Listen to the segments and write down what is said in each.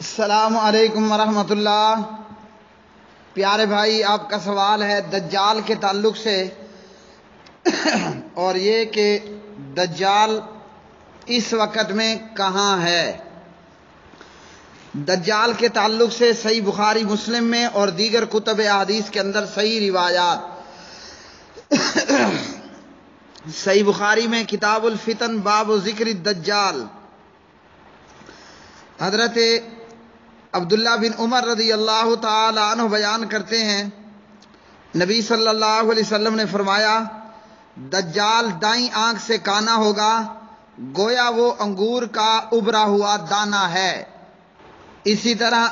السلام علیکم ورحمۃ اللہ۔ پیارے بھائی، آپ کا سوال ہے دجال کے تعلق سے، اور یہ کہ دجال اس وقت میں کہاں ہے۔ دجال کے تعلق سے صحیح بخاری مسلم میں اور دیگر کتب احادیث کے اندر صحیح روایات۔ صحیح بخاری میں کتاب الفتن باب ذکر الدجال، حضرت عبداللہ بن عمر رضی اللہ تعالی عنہ بیان کرتے ہیں، نبی صلی اللہ علیہ وسلم نے فرمایا، دجال دائیں آنکھ سے کانا ہوگا، گویا وہ انگور کا ابھرا ہوا دانہ ہے۔ اسی طرح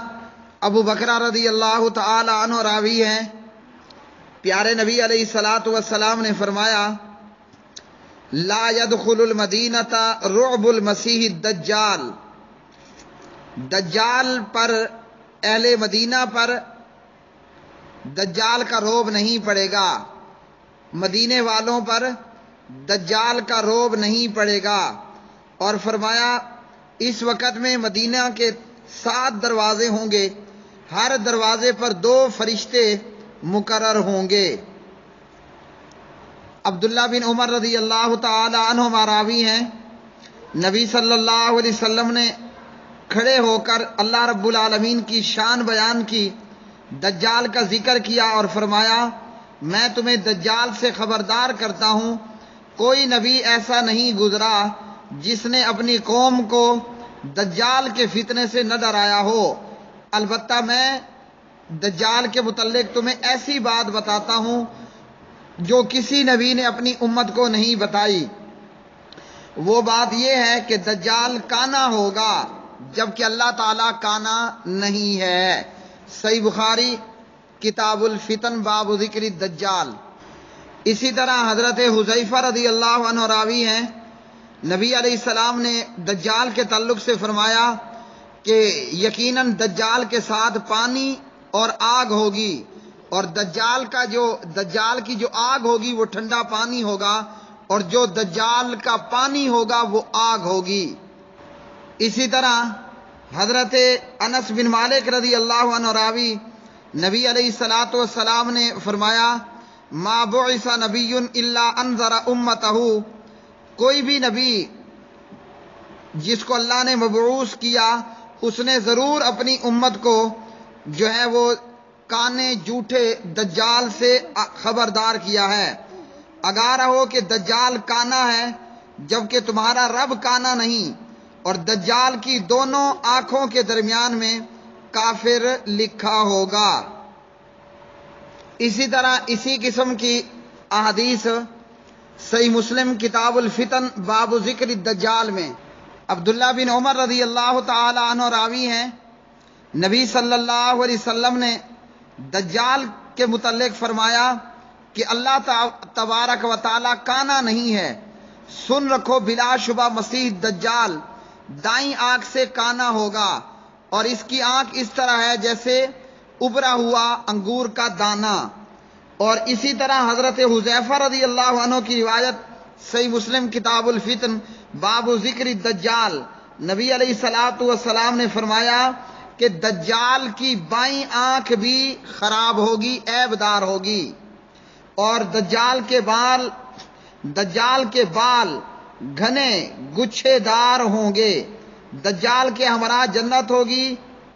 ابو بکرہ رضی اللہ تعالی عنہ راوی ہیں، پیارے نبی علیہ الصلاۃ والسلام نے فرمایا، لا يدخل المدینۃ رعب المسیح الدجال، دجال پر، اہل مدینہ پر دجال کا رعب نہیں پڑے گا، مدینے والوں پر دجال کا رعب نہیں پڑے گا۔ اور فرمایا، اس وقت میں مدینہ کے 7 دروازے ہوں گے، ہر دروازے پر 2 فرشتے مقرر ہوں گے۔ عبداللہ بن عمر رضی اللہ تعالی عنہ راوی ہیں، نبی صلی اللہ علیہ وسلم نے کھڑے ہو کر اللہ رب العالمین کی شان بیان کی، دجال کا ذکر کیا اور فرمایا، میں تمہیں دجال سے خبردار کرتا ہوں، کوئی نبی ایسا نہیں گزرا جس نے اپنی قوم کو دجال کے فتنے سے نہ ڈرایا ہو، البتہ میں دجال کے متعلق تمہیں ایسی بات بتاتا ہوں جو کسی نبی نے اپنی امت کو نہیں بتائی۔ وہ بات یہ ہے کہ دجال کانا ہوگا، جبکہ اللہ تعالیٰ کانا نہیں ہے۔ صحیح بخاری کتاب الفتن باب ذکر الدجال۔ اسی طرح حضرت حذیفہ رضی اللہ عنہ راوی ہیں، نبی علیہ السلام نے دجال کے تعلق سے فرمایا کہ یقیناً دجال کے ساتھ پانی اور آگ ہوگی، اور دجال کی جو آگ ہوگی وہ ٹھنڈا پانی ہوگا، اور جو دجال کا پانی ہوگا وہ آگ ہوگی۔ اسی طرح حضرت انس بن مالک رضی اللہ عنہ راوی، نبی علیہ الصلاۃ والسلام نے فرمایا، ما بعث نبی الا انذر امتہ، کوئی بھی نبی جس کو اللہ نے مبعوث کیا اس نے ضرور اپنی امت کو جو ہے وہ کانے جھوٹے دجال سے خبردار کیا ہے۔ آگاہ رہو کہ دجال کانا ہے، جبکہ تمہارا رب کانا نہیں، اور دجال کی دونوں آنکھوں کے درمیان میں کافر لکھا ہوگا۔ اسی طرح اسی قسم کی احادیث صحیح مسلم کتاب الفتن باب ذکر الدجال میں عبداللہ بن عمر رضی اللہ تعالی عنہ راوی ہیں، نبی صلی اللہ علیہ وسلم نے دجال کے متعلق فرمایا کہ اللہ تبارک و تعالی کانا نہیں ہے، سن رکھو بلا شبہ مسیح دجال دائیں آنکھ سے کانا ہوگا، اور اس کی آنکھ اس طرح ہے جیسے ابھرا ہوا انگور کا دانہ۔ اور اسی طرح حضرت حذیفہ رضی اللہ عنہ کی روایت صحیح مسلم کتاب الفتن باب ذکر الدجال، نبی علیہ الصلاۃ والسلام نے فرمایا کہ دجال کی بائیں آنکھ بھی خراب ہوگی، عیب دار ہوگی، اور دجال کے بال گھنے گچھے دار ہوں گے، دجال کے ہمراہ جنت ہوگی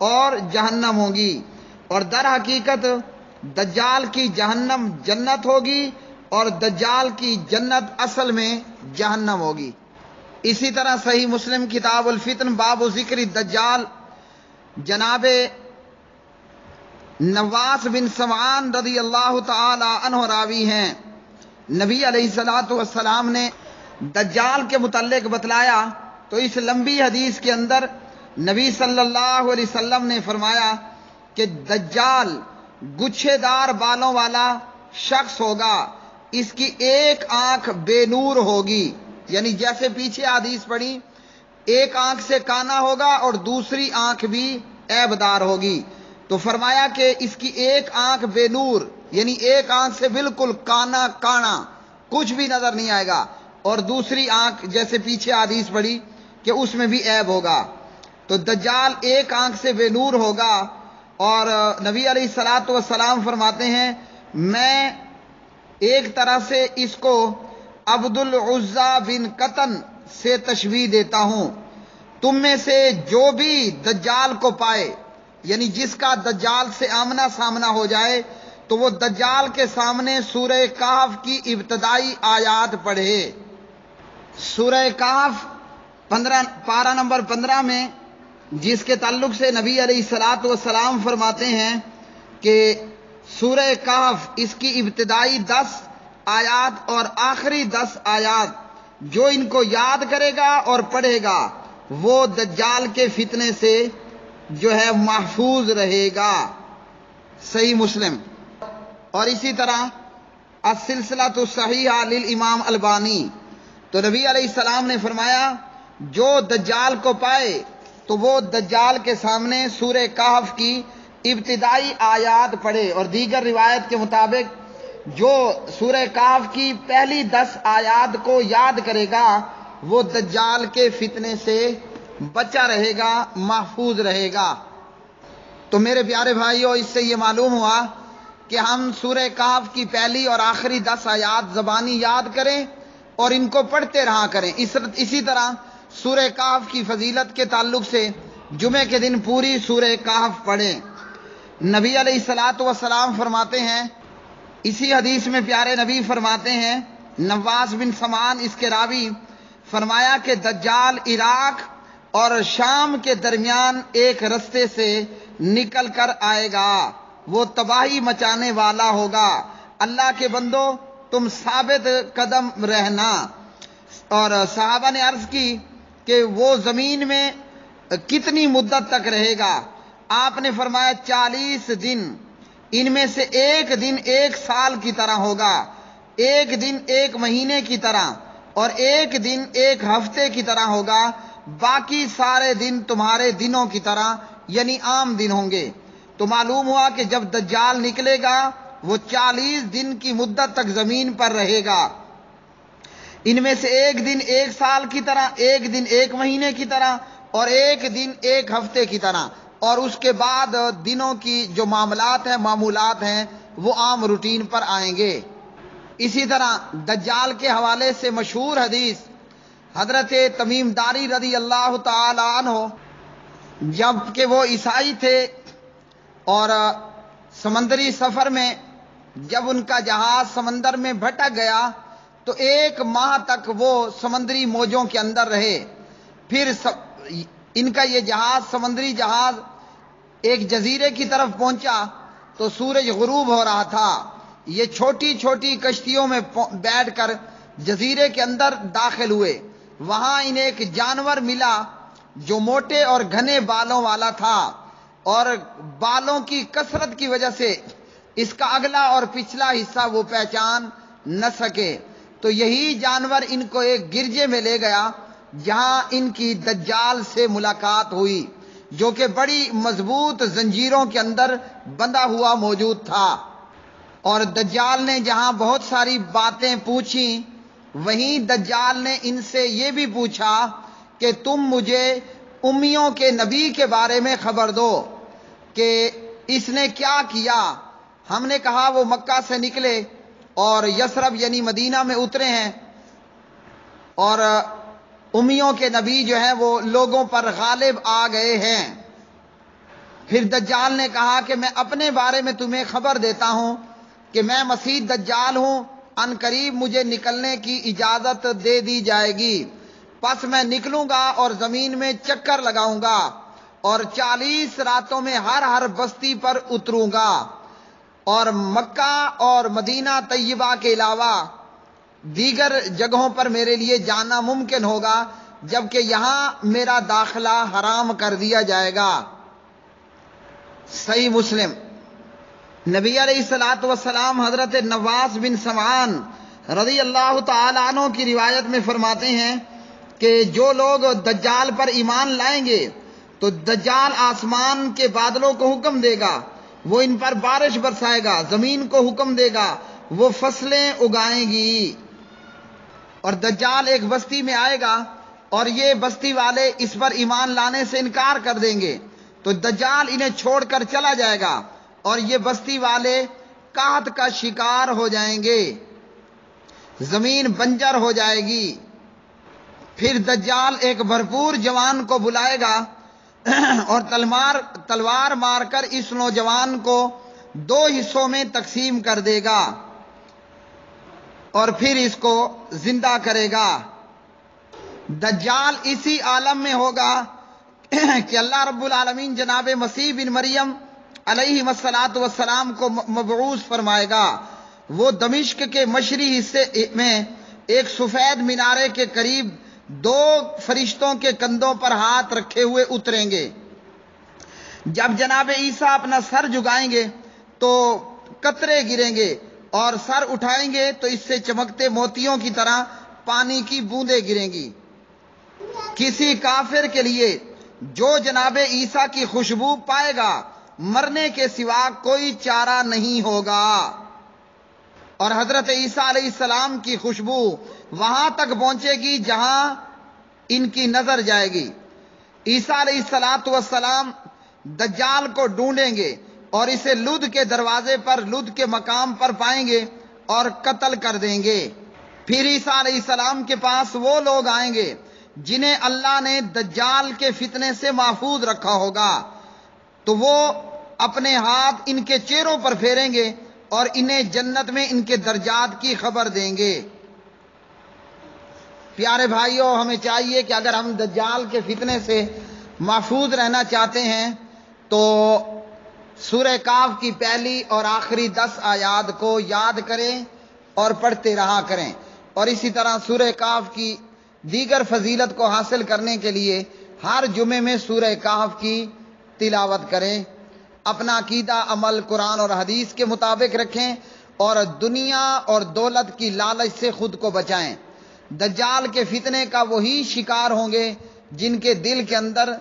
اور جہنم ہوگی، اور در حقیقت دجال کی جہنم جنت ہوگی اور دجال کی جنت اصل میں جہنم ہوگی۔ اسی طرح صحیح مسلم کتاب الفتن باب ذکر الدجال، جناب نواس بن سمعان رضی اللہ تعالی عنہ راوی ہیں، نبی علیہ الصلاۃ والسلام نے دجال کے متعلق بتلایا تو اس لمبی حدیث کے اندر نبی صلی اللہ علیہ وسلم نے فرمایا کہ دجال گچھے دار بالوں والا شخص ہوگا، اس کی ایک آنکھ بے نور ہوگی، یعنی جیسے پیچھے حدیث پڑھی، ایک آنکھ سے کانا ہوگا اور دوسری آنکھ بھی عیب دار ہوگی، تو فرمایا کہ اس کی ایک آنکھ بے نور، یعنی ایک آنکھ سے بالکل کانا کچھ بھی نظر نہیں آئے گا، اور دوسری آنکھ جیسے پیچھے حدیث پڑھی کہ اس میں بھی عیب ہوگا۔ تو دجال ایک آنکھ سے بے نور ہوگا، اور نبی علیہ الصلوۃ والسلام فرماتے ہیں میں ایک طرح سے اس کو عبد العزیٰ بن قطن سے تشبیہ دیتا ہوں، تم میں سے جو بھی دجال کو پائے، یعنی جس کا دجال سے آمنا سامنا ہو جائے، تو وہ دجال کے سامنے سورہ کہف کی ابتدائی آیات پڑھے۔ سورہ کہف پارہ نمبر 15 میں، جس کے تعلق سے نبی علیہ الصلوۃ والسلام فرماتے ہیں کہ سورہ کہف اس کی ابتدائی 10 آیات اور آخری 10 آیات جو ان کو یاد کرے گا اور پڑھے گا وہ دجال کے فتنے سے جو ہے محفوظ رہے گا۔ صحیح مسلم۔ اور اسی طرح السلسلۃ الصحیحہ للامام البانی، تو نبی علیہ السلام نے فرمایا جو دجال کو پائے تو وہ دجال کے سامنے سورہ کہف کی ابتدائی آیات پڑھے، اور دیگر روایت کے مطابق جو سورہ کہف کی پہلی 10 آیات کو یاد کرے گا وہ دجال کے فتنے سے بچا رہے گا، محفوظ رہے گا۔ تو میرے پیارے بھائیوں، اس سے یہ معلوم ہوا کہ ہم سورہ کہف کی پہلی اور آخری 10 آیات زبانی یاد کریں اور ان کو پڑھتے رہا کریں۔ اسی طرح سورہ کہف کی فضیلت کے تعلق سے جمعے کے دن پوری سورہ کہف پڑھیں۔ نبی علیہ الصلوۃ والسلام فرماتے ہیں، اسی حدیث میں پیارے نبی فرماتے ہیں، نواس بن سمان اس کے راوی، فرمایا کہ دجال عراق اور شام کے درمیان ایک رستے سے نکل کر آئے گا، وہ تباہی مچانے والا ہوگا، اللہ کے بندو تم ثابت قدم رہنا۔ اور صحابہ نے عرض کی کہ وہ زمین میں کتنی مدت تک رہے گا؟ آپ نے فرمایا 40 دن، ان میں سے ایک دن ایک سال کی طرح ہوگا، ایک دن ایک مہینے کی طرح، اور ایک دن ایک ہفتے کی طرح ہوگا، باقی سارے دن تمہارے دنوں کی طرح یعنی عام دن ہوں گے۔ تو معلوم ہوا کہ جب دجال نکلے گا وہ 40 دن کی مدت تک زمین پر رہے گا، ان میں سے ایک دن ایک سال کی طرح، ایک دن ایک مہینے کی طرح، اور ایک دن ایک ہفتے کی طرح، اور اس کے بعد دنوں کی جو معمولات ہیں وہ عام روٹین پر آئیں گے۔ اسی طرح دجال کے حوالے سے مشہور حدیث، حضرت تمیم داری رضی اللہ تعالی عنہ جب کہ وہ عیسائی تھے اور سمندری سفر میں جب ان کا جہاز سمندر میں بھٹک گیا تو 1 ماہ تک وہ سمندری موجوں کے اندر رہے، پھر ان کا یہ جہاز سمندری جہاز ایک جزیرے کی طرف پہنچا تو سورج غروب ہو رہا تھا، یہ چھوٹی چھوٹی کشتیوں میں بیٹھ کر جزیرے کے اندر داخل ہوئے، وہاں انہیں ایک جانور ملا جو موٹے اور گھنے بالوں والا تھا، اور بالوں کی کثرت کی وجہ سے اس کا اگلا اور پچھلا حصہ وہ پہچان نہ سکے، تو یہی جانور ان کو ایک گرجے میں لے گیا جہاں ان کی دجال سے ملاقات ہوئی، جو کہ بڑی مضبوط زنجیروں کے اندر بندھا ہوا موجود تھا، اور دجال نے جہاں بہت ساری باتیں پوچھیں وہیں دجال نے ان سے یہ بھی پوچھا کہ تم مجھے امیوں کے نبی کے بارے میں خبر دو کہ اس نے کیا کیا۔ ہم نے کہا وہ مکہ سے نکلے اور یثرب یعنی مدینہ میں اترے ہیں، اور امیوں کے نبی جو ہیں وہ لوگوں پر غالب آ گئے ہیں۔ پھر دجال نے کہا کہ میں اپنے بارے میں تمہیں خبر دیتا ہوں کہ میں مسیح دجال ہوں، ان قریب مجھے نکلنے کی اجازت دے دی جائے گی، پس میں نکلوں گا اور زمین میں چکر لگاؤں گا اور 40 راتوں میں ہر بستی پر اتروں گا، اور مکہ اور مدینہ طیبہ کے علاوہ دیگر جگہوں پر میرے لیے جانا ممکن ہوگا، جبکہ یہاں میرا داخلہ حرام کر دیا جائے گا۔ صحیح مسلم۔ نبی علیہ الصلوۃ والسلام حضرت نواس بن سمعان رضی اللہ تعالی عنہ کی روایت میں فرماتے ہیں کہ جو لوگ دجال پر ایمان لائیں گے تو دجال آسمان کے بادلوں کو حکم دے گا، وہ ان پر بارش برسائے گا، زمین کو حکم دے گا، وہ فصلیں اگائیں گی، اور دجال ایک بستی میں آئے گا اور یہ بستی والے اس پر ایمان لانے سے انکار کر دیں گے تو دجال انہیں چھوڑ کر چلا جائے گا اور یہ بستی والے قحط کا شکار ہو جائیں گے، زمین بنجر ہو جائے گی۔ پھر دجال ایک بھرپور جوان کو بلائے گا اور تلوار مار کر اس نوجوان کو 2 حصوں میں تقسیم کر دے گا اور پھر اس کو زندہ کرے گا۔ دجال اسی عالم میں ہوگا کہ اللہ رب العالمین جناب مسیح بن مریم علیہ الصلاۃ والسلام کو مبعوث فرمائے گا۔ وہ دمشق کے مشرقی حصے میں ایک سفید مینارے کے قریب 2 فرشتوں کے کندھوں پر ہاتھ رکھے ہوئے اتریں گے۔ جب جناب عیسیٰ اپنا سر جھکائیں گے تو قطرے گریں گے اور سر اٹھائیں گے تو اس سے چمکتے موتیوں کی طرح پانی کی بوندیں گریں گی۔ کسی کافر کے لیے جو جناب عیسیٰ کی خوشبو پائے گا مرنے کے سوا کوئی چارہ نہیں ہوگا، اور حضرت عیسیٰ علیہ السلام کی خوشبو وہاں تک پہنچے گی جہاں ان کی نظر جائے گی۔ عیسیٰ علیہ السلام دجال کو ڈھونڈیں گے اور اسے لد کے دروازے پر، لد کے مقام پر پائیں گے اور قتل کر دیں گے۔ پھر عیسیٰ علیہ السلام کے پاس وہ لوگ آئیں گے جنہیں اللہ نے دجال کے فتنے سے محفوظ رکھا ہوگا، تو وہ اپنے ہاتھ ان کے چہروں پر پھیریں گے اور انہیں جنت میں ان کے درجات کی خبر دیں گے۔ پیارے بھائیوں، ہمیں چاہیے کہ اگر ہم دجال کے فتنے سے محفوظ رہنا چاہتے ہیں تو سورہ کہف کی پہلی اور آخری 10 آیات کو یاد کریں اور پڑھتے رہا کریں، اور اسی طرح سورہ کہف کی دیگر فضیلت کو حاصل کرنے کے لیے ہر جمعے میں سورہ کہف کی تلاوت کریں۔ اپنا عقیدہ عمل قرآن اور حدیث کے مطابق رکھیں اور دنیا اور دولت کی لالچ سے خود کو بچائیں۔ دجال کے فتنے کا وہی شکار ہوں گے جن کے دل کے اندر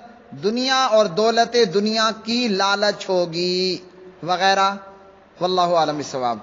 دنیا اور دولت دنیا کی لالچ ہوگی وغیرہ۔ واللہ اعلم بالصواب۔